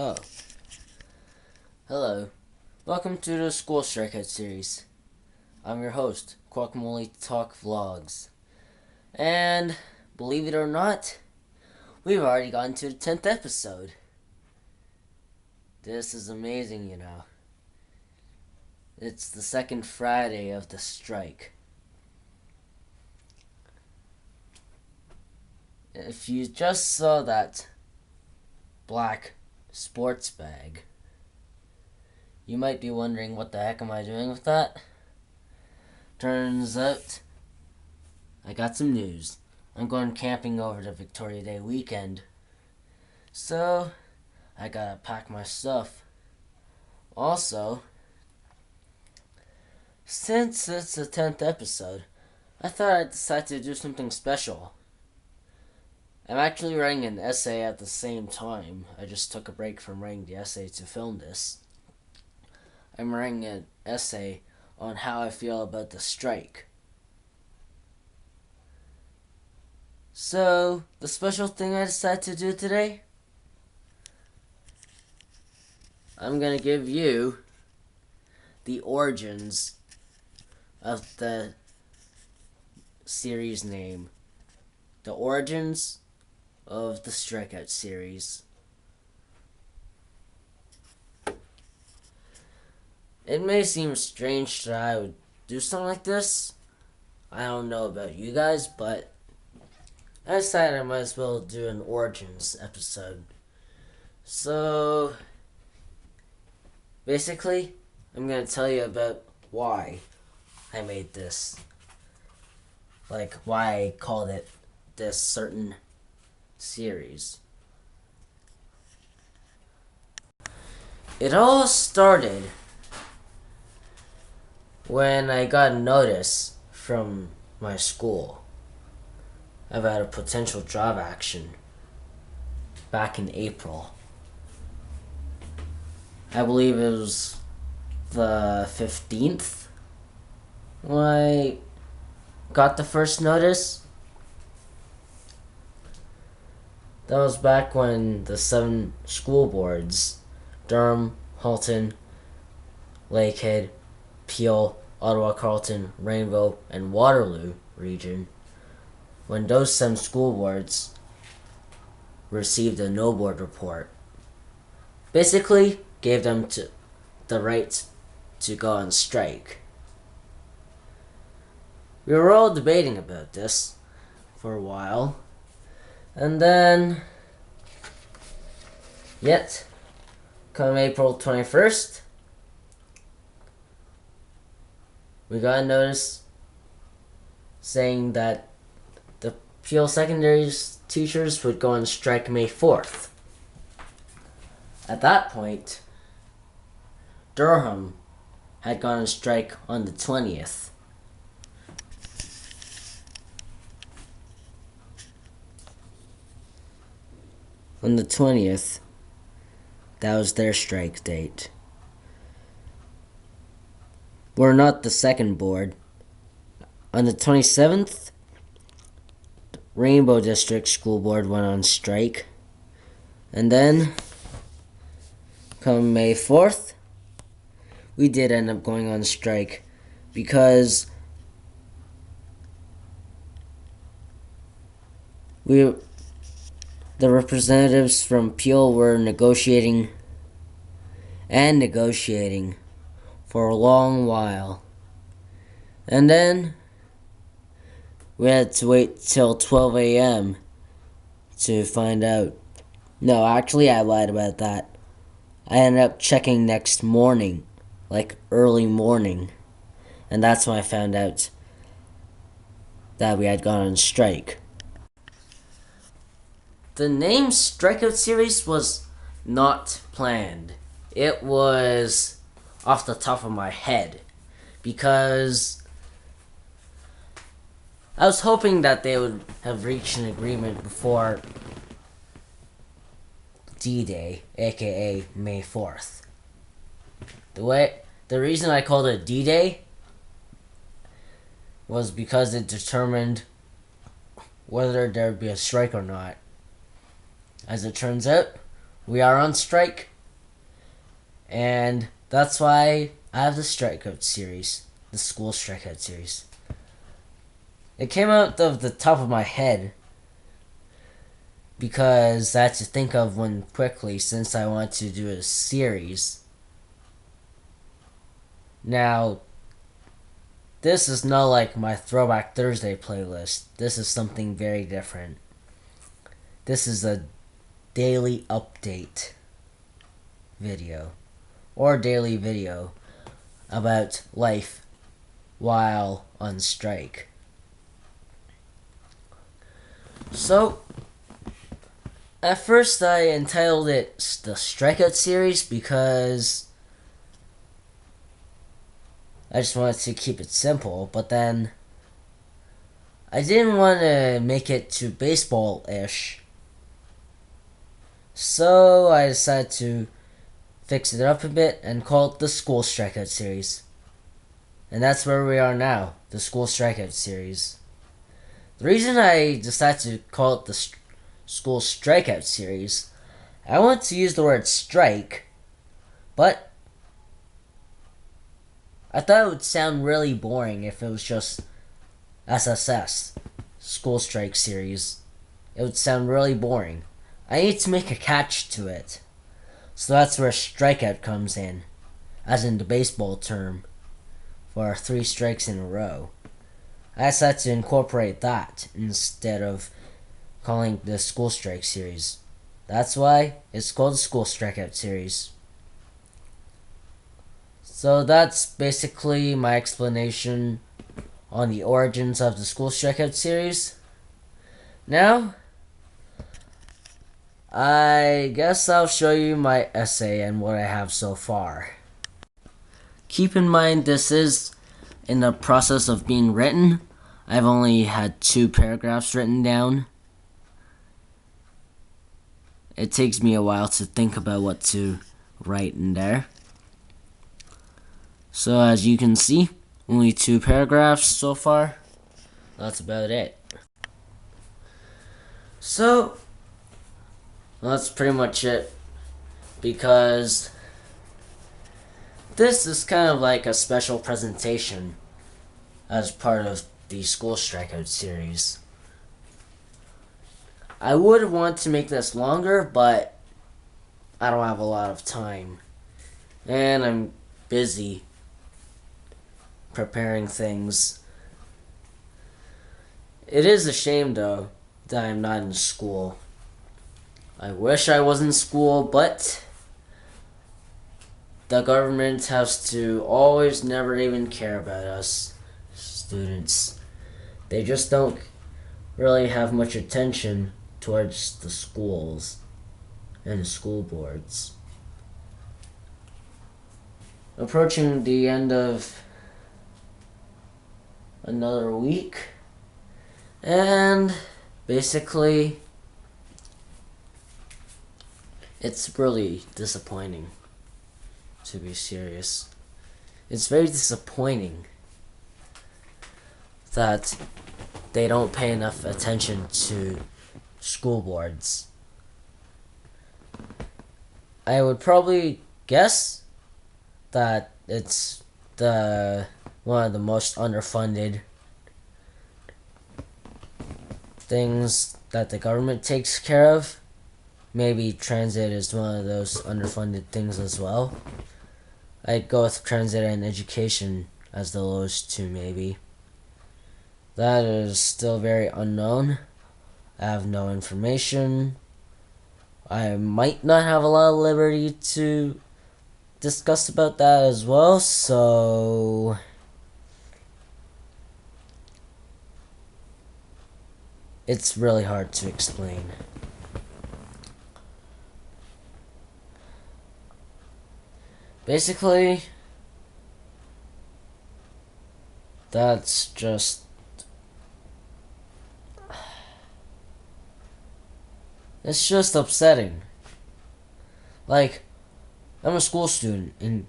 Oh, hello. Welcome to the School Strikeout Series. I'm your host, KwokamoleTalk Vlogs. And, believe it or not, we've already gotten to the 10th episode. This is amazing, It's the second Friday of the strike. If you just saw that black sports bag, you might be wondering, what the heck am I doing with that? Turns out, I got some news. I'm going camping over the Victoria Day weekend. So, I gotta pack my stuff. Also, since it's the 10th episode, I thought I'd decide to do something special. I'm actually writing an essay at the same time. I just took a break from writing the essay to film this. I'm writing an essay on how I feel about the strike. So, the special thing I decided to do today, I'm going to give you the origins of the series name. The origins of the Strikeout Series. It may seem strange that I would do something like this. I don't know about you guys, but I decided I might as well do an origins episode. So, basically, I'm going to tell you about why I made this. Like, why I called it this certain series. It all started when I got a notice from my school about a potential job action back in April. I believe it was the 15th when I got the first notice. That was back when the 7 school boards, Durham, Halton, Lakehead, Peel, Ottawa, Carleton, Rainbow, and Waterloo region, when those 7 school boards received a no board report, basically gave them the right to go on strike. We were all debating about this for a while, and then, come April 21st, we got a notice saying that the Peel Secondary teachers would go on strike May 4th. At that point, Durham had gone on strike on the 20th. On the 20th, that was their strike date. We're not the second board. On the 27th, Rainbow District School Board went on strike. And then, come May 4th, we did end up going on strike because the representatives from Peel were negotiating for a long while. And then we had to wait till 12 a.m. to find out. No, actually, I lied about that. I ended up checking next morning, like early morning, and that's when I found out that we had gone on strike. The name Strikeout Series was not planned. It was off the top of my head because I was hoping that they would have reached an agreement before D-Day, aka May 4th. The reason I called it D-Day was because it determined whether there would be a strike or not. As it turns out, we are on strike, and that's why I have the Strikeout Series, the school Strikeout Series. It came out of the top of my head because I had to think of one quickly since I want to do a series. Now, this is not like my Throwback Thursday playlist. This is something very different. This is a daily update video, or daily video about life while on strike. So, at first I entitled it the Strikeout Series because I just wanted to keep it simple, but then I didn't want to make it too baseball-ish. So I decided to fix it up a bit and call it the School Strikeout Series. And that's where we are now, the School Strikeout Series. The reason I decided to call it the School Strikeout Series, I want to use the word strike, but I thought it would sound really boring if it was just SSS, School Strike Series. It would sound really boring. I need to make a catch to it. So that's where strikeout comes in, as in the baseball term, for 3 strikes in a row. I decided to incorporate that instead of calling the School Strike Series. That's why it's called the School Strikeout Series. So that's basically my explanation on the origins of the School Strikeout Series. Now, I guess I'll show you my essay and what I have so far. Keep in mind this is in the process of being written. I've only had 2 paragraphs written down. It takes me a while to think about what to write in there. So as you can see, only 2 paragraphs so far. That's about it. So, that's pretty much it. Because this is kind of like a special presentation as part of the School Strikeout Series. I would want to make this longer, but I don't have a lot of time. And I'm busy preparing things. It is a shame, though, that I'm not in school. I wish I was in school, but the government has to always never even care about us students. They just don't really have much attention towards the schools and school boards. Approaching the end of another week, and basically it's really disappointing, to be serious. It's very disappointing that they don't pay enough attention to school boards. I would probably guess that it's one of the most underfunded things that the government takes care of. Maybe transit is one of those underfunded things as well. I'd go with transit and education as the lowest 2, maybe. That is still very unknown. I have no information. I might not have a lot of liberty to discuss about that as well, so it's really hard to explain. Basically, that's just it's just upsetting. Like, I'm a school student in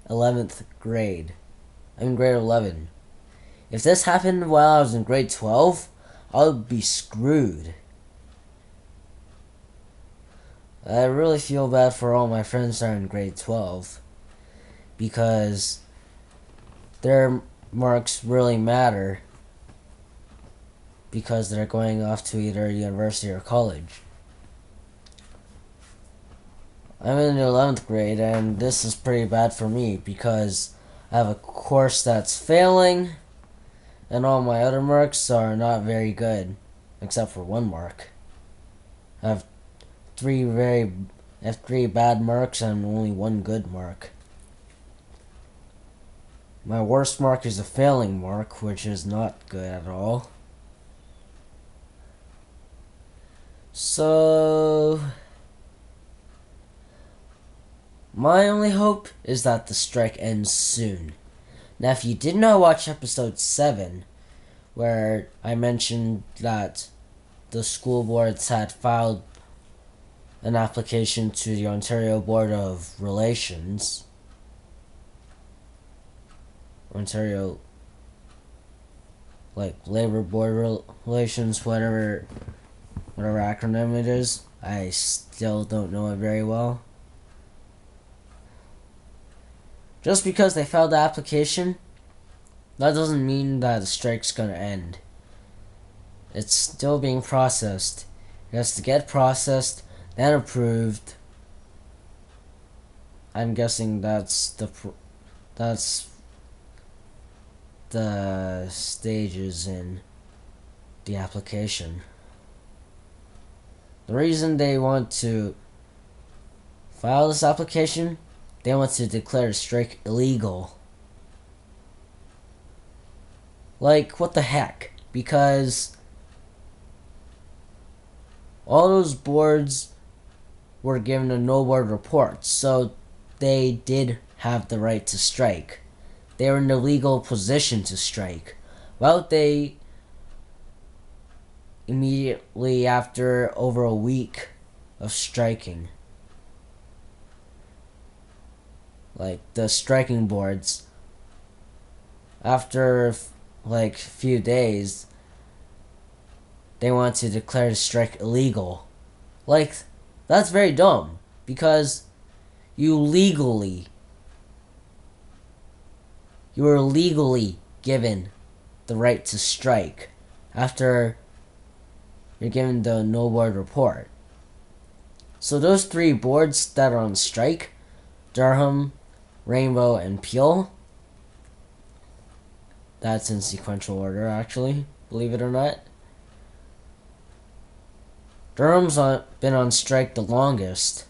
11th grade. I'm in grade 11. If this happened while I was in grade 12, I would be screwed. I really feel bad for all my friends that are in grade 12 because their marks really matter because they're going off to either university or college. I'm in the 11th grade and this is pretty bad for me because I have a course that's failing and all my other marks are not very good except for one mark. I have three bad marks and only one good mark. My worst mark is a failing mark, which is not good at all. So, my only hope is that the strike ends soon. Now, if you did not watch episode 7, where I mentioned that the school boards had filed an application to the Ontario Board of Relations, Ontario, like Labor Board Relations, whatever acronym it is. I still don't know it very well. Just because they filed the application, that doesn't mean that the strike's gonna end. It's still being processed. It has to get processed, then approved. I'm guessing that's the stages in the application. The reason they want to file this application, they want to declare the strike illegal. Like, what the heck? Because all those boards were given a no board report, so they did have the right to strike. They were in the legal position to strike. Well, they immediately after over a week of striking, like the striking boards, after like few days, they want to declare the strike illegal. Like, that's very dumb because you were legally given the right to strike after you're given the no board report. So those 3 boards that are on strike, Durham, Rainbow, and Peel, that's in sequential order actually, believe it or not. Durham's been on strike the longest.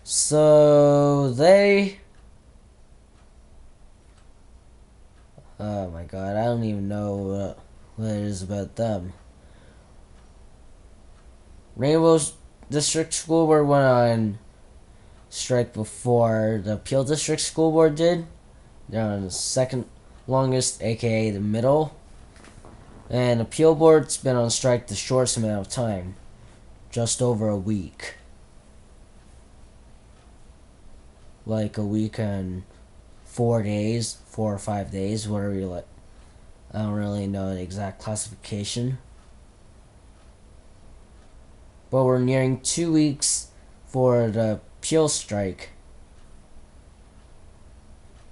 So they... Oh my god, I don't even know what it is about them. Rainbow's District School Board went on strike before the Peel District School Board did. They're on the second longest, aka the middle. And the Peel Board's been on strike the shortest amount of time. Just over a week. Like a week and 4 days, 4 or 5 days, whatever you like. I don't really know the exact classification. But we're nearing 2 weeks for the Peel strike.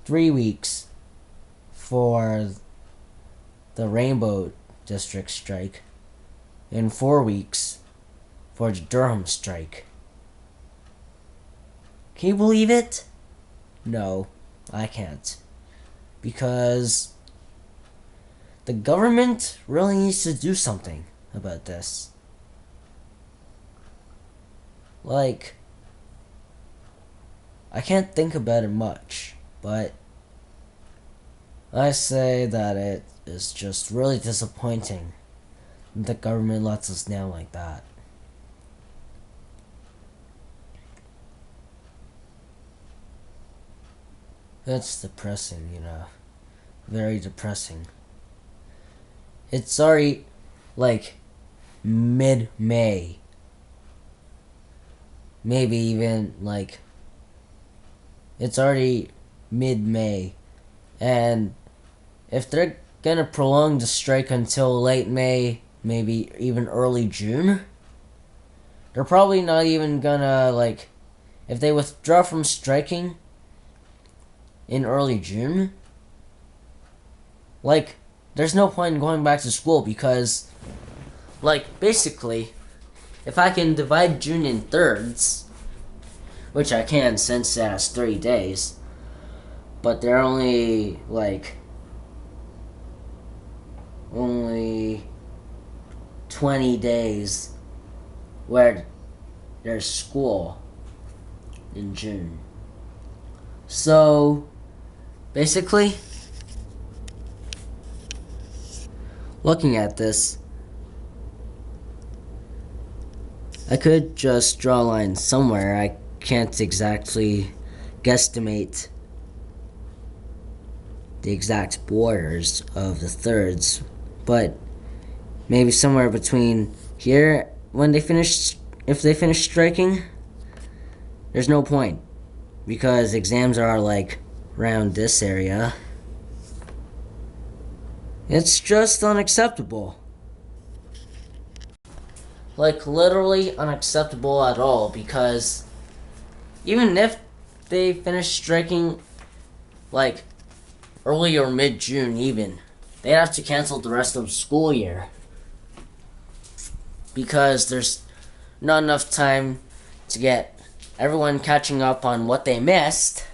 3 weeks for the Rainbow District strike. And 4 weeks for the Durham strike. Can you believe it? No, I can't. Because the government really needs to do something about this. Like, I can't think about it much, but I say that it is just really disappointing that the government lets us down like that. It's depressing, you know. Very depressing. It's already, like, mid-May. Maybe even, like, it's already mid-May. And if they're gonna prolong the strike until late May, maybe even early June, they're probably not even gonna, like, if they withdraw from striking in early June, like, there's no point in going back to school because, like, basically, if I can divide June in thirds, which I can since it has 30 days, but they're only, like, only 20 days where there's school in June. So, basically, looking at this, I could just draw a line somewhere. I can't exactly guesstimate the exact borders of the thirds, but maybe somewhere between here when they finish, if they finish striking, there's no point because exams are like around this area. It's just unacceptable. Like, literally unacceptable at all, because even if they finish striking, like, early or mid-June even, they'd have to cancel the rest of the school year. Because there's not enough time to get everyone catching up on what they missed.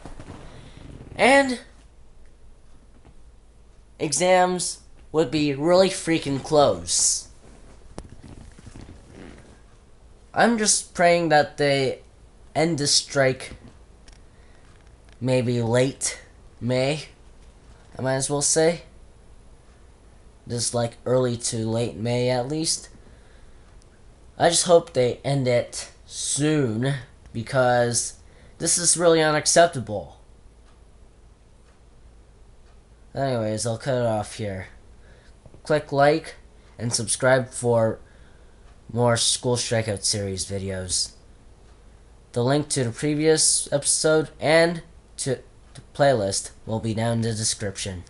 And exams would be really freaking close. I'm just praying that they end the strike maybe late May, I might as well say. Just like early to late May at least. I just hope they end it soon because this is really unacceptable. Anyways, I'll cut it off here. Click like and subscribe for more School Strikeout Series videos. The link to the previous episode and to the playlist will be down in the description.